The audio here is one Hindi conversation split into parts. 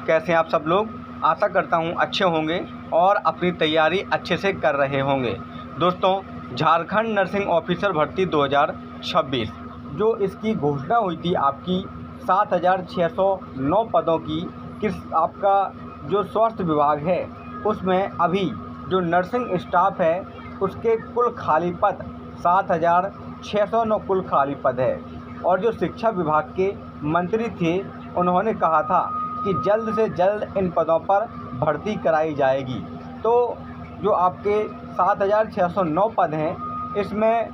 कैसे हैं आप सब लोग। आशा करता हूं अच्छे होंगे और अपनी तैयारी अच्छे से कर रहे होंगे। दोस्तों, झारखंड नर्सिंग ऑफिसर भर्ती 2026 जो इसकी घोषणा हुई थी आपकी 7,609 पदों की, किस आपका जो स्वास्थ्य विभाग है उसमें अभी जो नर्सिंग स्टाफ है उसके कुल खाली पद 7,609 कुल खाली पद है। और जो शिक्षा विभाग के मंत्री थे उन्होंने कहा था कि जल्द से जल्द इन पदों पर भर्ती कराई जाएगी। तो जो आपके 7,609 पद हैं इसमें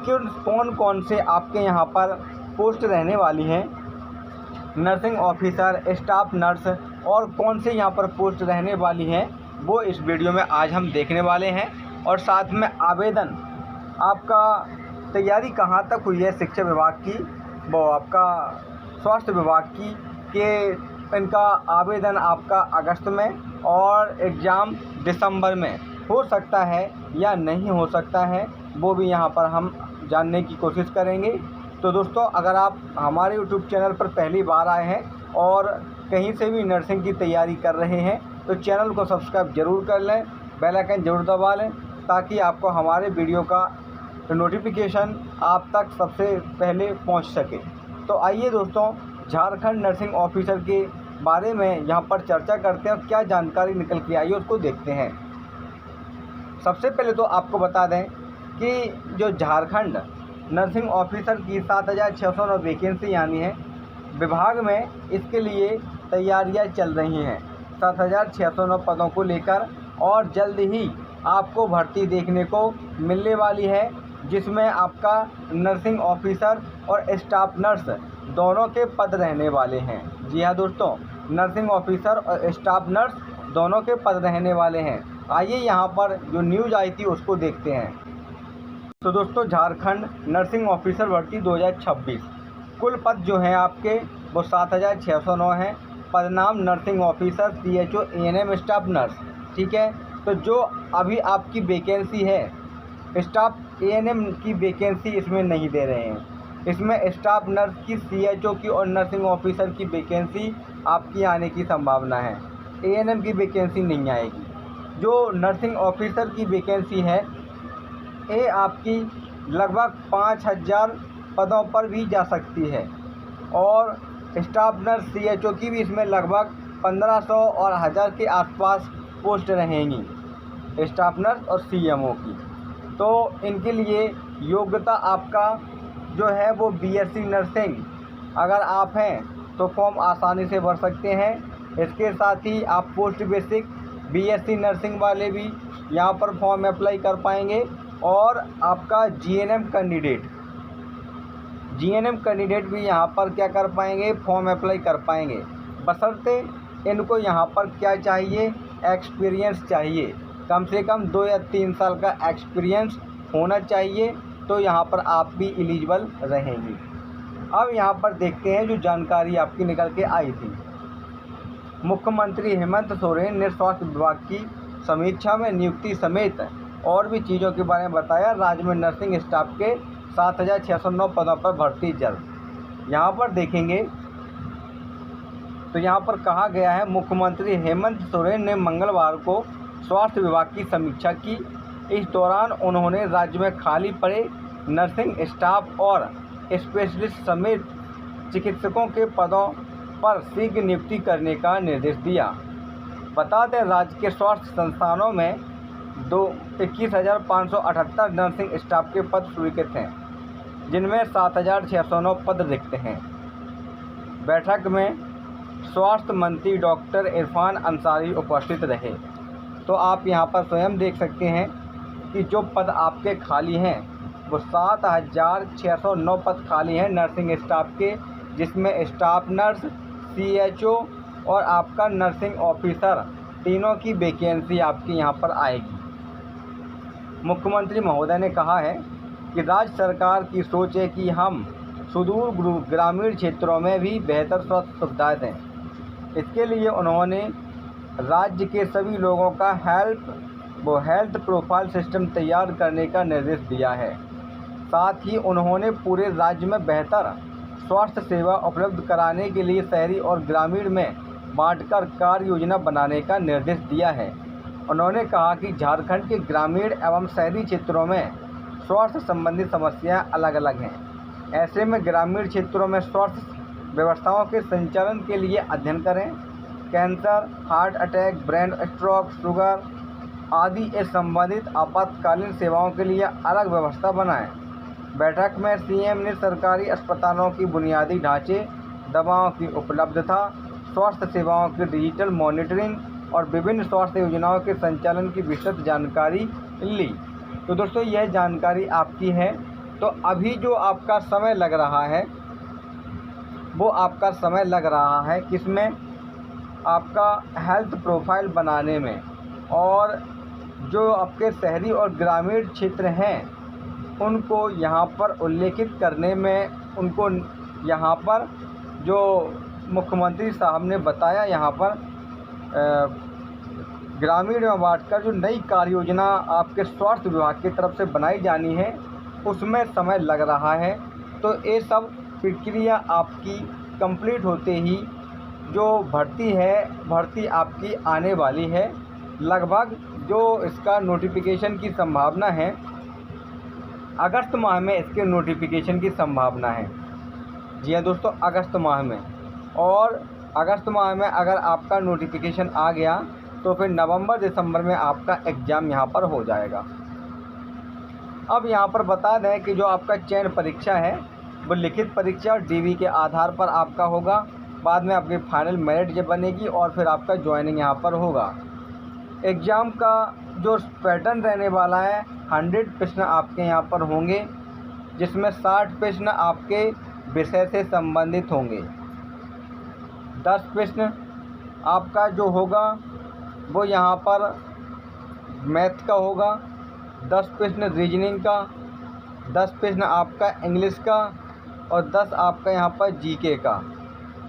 कौन कौन से आपके यहाँ पर पोस्ट रहने वाली हैं, नर्सिंग ऑफिसर, स्टाफ नर्स, और कौन से यहाँ पर पोस्ट रहने वाली हैं, वो इस वीडियो में आज हम देखने वाले हैं। और साथ में आवेदन आपका तैयारी कहाँ तक हुई है शिक्षा विभाग की, वो आपका स्वास्थ्य विभाग की, कि इनका आवेदन आपका अगस्त में और एग्ज़ाम दिसंबर में हो सकता है या नहीं हो सकता है, वो भी यहाँ पर हम जानने की कोशिश करेंगे। तो दोस्तों, अगर आप हमारे यूट्यूब चैनल पर पहली बार आए हैं और कहीं से भी नर्सिंग की तैयारी कर रहे हैं तो चैनल को सब्सक्राइब ज़रूर कर लें, बेल आइकन ज़रूर दबा लें ताकि आपको हमारे वीडियो का नोटिफिकेशन आप तक सबसे पहले पहुंच सके। तो आइए दोस्तों, झारखंड नर्सिंग ऑफिसर के बारे में यहाँ पर चर्चा करते हैं और क्या जानकारी निकल के आई है उसको देखते हैं। सबसे पहले तो आपको बता दें कि जो झारखंड नर्सिंग ऑफिसर की 7,609 वैकेंसी यानी है विभाग में, इसके लिए तैयारियां चल रही हैं 7,609 पदों को लेकर, और जल्द ही आपको भर्ती देखने को मिलने वाली है जिसमें आपका नर्सिंग ऑफिसर और स्टाफ नर्स दोनों के पद रहने वाले हैं। जी हाँ दोस्तों, नर्सिंग ऑफिसर और स्टाफ नर्स दोनों के पद रहने वाले हैं। आइए यहाँ पर जो न्यूज़ आई थी उसको देखते हैं। तो दोस्तों, झारखंड नर्सिंग ऑफिसर भर्ती 2026 कुल पद जो हैं आपके वो 7,609 हैं। पदनाम nursing officer, CHO, ANM, staff nurse. ठीक है, तो जो अभी आपकी वैकेंसी है स्टाफ ANM की वैकेंसी इसमें नहीं दे रहे हैं, इसमें स्टाफ नर्स की, CHO की और नर्सिंग ऑफिसर की वैकेंसी आपकी आने की संभावना है। ANM की वैकेंसी नहीं आएगी। जो नर्सिंग ऑफिसर की वैकेंसी है ये आपकी लगभग 5,000 पदों पर भी जा सकती है, और स्टाफ नर्स CHO की भी इसमें लगभग 1,500 और 1,000 के आसपास पोस्ट रहेंगी, स्टाफ नर्स और CMO की। तो इनके लिए योग्यता आपका जो है वो BSc नर्सिंग अगर आप हैं तो फॉर्म आसानी से भर सकते हैं। इसके साथ ही आप पोस्ट बेसिक BSc नर्सिंग वाले भी यहाँ पर फॉर्म अप्लाई कर पाएंगे, और आपका GNM कैंडिडेट भी यहाँ पर क्या कर पाएंगे, फॉर्म अप्लाई कर पाएंगे, बशर्ते इनको यहाँ पर क्या चाहिए, एक्सपीरियंस चाहिए, कम से कम 2 या 3 साल का एक्सपीरियंस होना चाहिए, तो यहाँ पर आप भी एलिजिबल रहेंगे। अब यहाँ पर देखते हैं जो जानकारी आपकी निकल के आई थी। मुख्यमंत्री हेमंत सोरेन ने स्वास्थ्य विभाग की समीक्षा में नियुक्ति समेत और भी चीज़ों के बारे में बताया। राज्य में नर्सिंग स्टाफ के 7,609 पदों पर भर्ती जल्द। यहाँ पर देखेंगे तो यहाँ पर कहा गया है, मुख्यमंत्री हेमंत सोरेन ने मंगलवार को स्वास्थ्य विभाग की समीक्षा की। इस दौरान उन्होंने राज्य में खाली पड़े नर्सिंग स्टाफ और स्पेशलिस्ट समेत चिकित्सकों के पदों पर शीघ्र नियुक्ति करने का निर्देश दिया। बता दें, राज्य के स्वास्थ्य संस्थानों में 21,578 नर्सिंग स्टाफ के पद स्वीकृत हैं, जिनमें 7,609 पद रिक्त हैं। बैठक में स्वास्थ्य मंत्री डॉक्टर इरफान अंसारी उपस्थित रहे। तो आप यहाँ पर स्वयं देख सकते हैं कि जो पद आपके खाली हैं वो 7,609 पद खाली हैं नर्सिंग स्टाफ के, जिसमें स्टाफ नर्स, CHO और आपका नर्सिंग ऑफिसर तीनों की वैकेंसी आपकी यहाँ पर आएगी। मुख्यमंत्री महोदय ने कहा है कि राज्य सरकार की सोच है कि हम सुदूर ग्रामीण क्षेत्रों में भी बेहतर स्वास्थ्य सुविधाएँ दें। इसके लिए उन्होंने राज्य के सभी लोगों का हेल्थ प्रोफाइल सिस्टम तैयार करने का निर्देश दिया है। साथ ही उन्होंने पूरे राज्य में बेहतर स्वास्थ्य सेवा उपलब्ध कराने के लिए शहरी और ग्रामीण में बांटकर कार्य योजना बनाने का निर्देश दिया है। उन्होंने कहा कि झारखंड के ग्रामीण एवं शहरी क्षेत्रों में स्वास्थ्य संबंधी समस्याएं अलग अलग हैं। ऐसे में ग्रामीण क्षेत्रों में स्वास्थ्य व्यवस्थाओं के संचालन के लिए अध्ययन करें। Cancer, heart attack, brain stroke, sugar आदि से संबंधित आपातकालीन सेवाओं के लिए अलग व्यवस्था बनाएं। बैठक में सीएम ने सरकारी अस्पतालों की बुनियादी ढांचे, दवाओं की उपलब्धता, स्वास्थ्य सेवाओं की डिजिटल मॉनिटरिंग और विभिन्न स्वास्थ्य योजनाओं के संचालन की विस्तृत जानकारी ली। तो दोस्तों यह जानकारी आपकी है। तो अभी जो आपका समय लग रहा है वो आपका समय लग रहा है किसमें? आपका हेल्थ प्रोफाइल बनाने में, और जो आपके शहरी और ग्रामीण क्षेत्र हैं उनको यहाँ पर उल्लेखित करने में, उनको यहाँ पर जो मुख्यमंत्री साहब ने बताया यहाँ पर ग्रामीण में बांटकर जो नई कार्य योजना आपके स्वास्थ्य विभाग की तरफ से बनाई जानी है उसमें समय लग रहा है। तो ये सब प्रक्रिया आपकी कंप्लीट होते ही जो भर्ती आपकी आने वाली है। लगभग जो इसका नोटिफिकेशन की संभावना है, अगस्त माह में इसके नोटिफिकेशन की संभावना है। जी हाँ दोस्तों, अगस्त माह में। और अगस्त माह में अगर आपका नोटिफिकेशन आ गया तो फिर नवंबर दिसंबर में आपका एग्ज़ाम यहाँ पर हो जाएगा। अब यहाँ पर बता दें कि जो आपका चयन परीक्षा है वो लिखित परीक्षा और डीवी के आधार पर आपका होगा। बाद में आपकी फाइनल मेरिट जब बनेगी और फिर आपका ज्वाइनिंग यहाँ पर होगा। एग्ज़ाम का जो पैटर्न रहने वाला है, 100 प्रश्न आपके यहाँ पर होंगे, जिसमें 60 प्रश्न आपके विषय से संबंधित होंगे। 10 प्रश्न आपका जो होगा वो यहाँ पर मैथ का होगा, 10 प्रश्न रीजनिंग का, 10 प्रश्न आपका इंग्लिश का और 10 आपका यहाँ पर जीके का।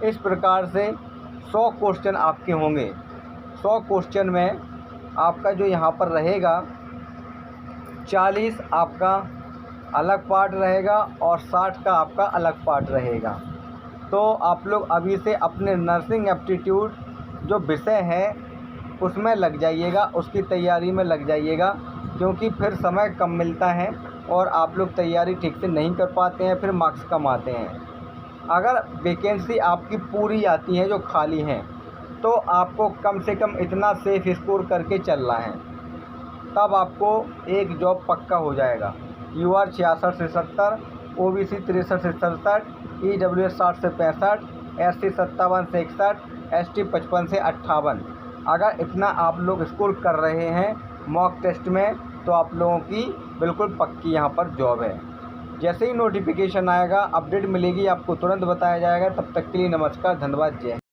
इस प्रकार से 100 क्वेश्चन आपके होंगे। 100 क्वेश्चन में आपका जो यहाँ पर रहेगा 40 आपका अलग पार्ट रहेगा और 60 का आपका अलग पार्ट रहेगा। तो आप लोग अभी से अपने नर्सिंग एप्टीट्यूड जो विषय है उसमें लग जाइएगा, उसकी तैयारी में लग जाइएगा, क्योंकि फिर समय कम मिलता है और आप लोग तैयारी ठीक से नहीं कर पाते हैं, फिर मार्क्स कम आते हैं। अगर वैकेंसी आपकी पूरी आती है जो खाली हैं तो आपको कम से कम इतना सेफ स्कोर करके चलना है, तब आपको एक जॉब पक्का हो जाएगा। UR 66 से 70, OBC 63 से 67, EWS 60 से 65, SC 57 से 61, ST 55 से 58। अगर इतना आप लोग स्कोर कर रहे हैं मॉक टेस्ट में तो आप लोगों की बिल्कुल पक्की यहाँ पर जॉब है। जैसे ही नोटिफिकेशन आएगा, अपडेट मिलेगी, आपको तुरंत बताया जाएगा। तब तक के लिए नमस्कार, धन्यवाद, जय हिंद।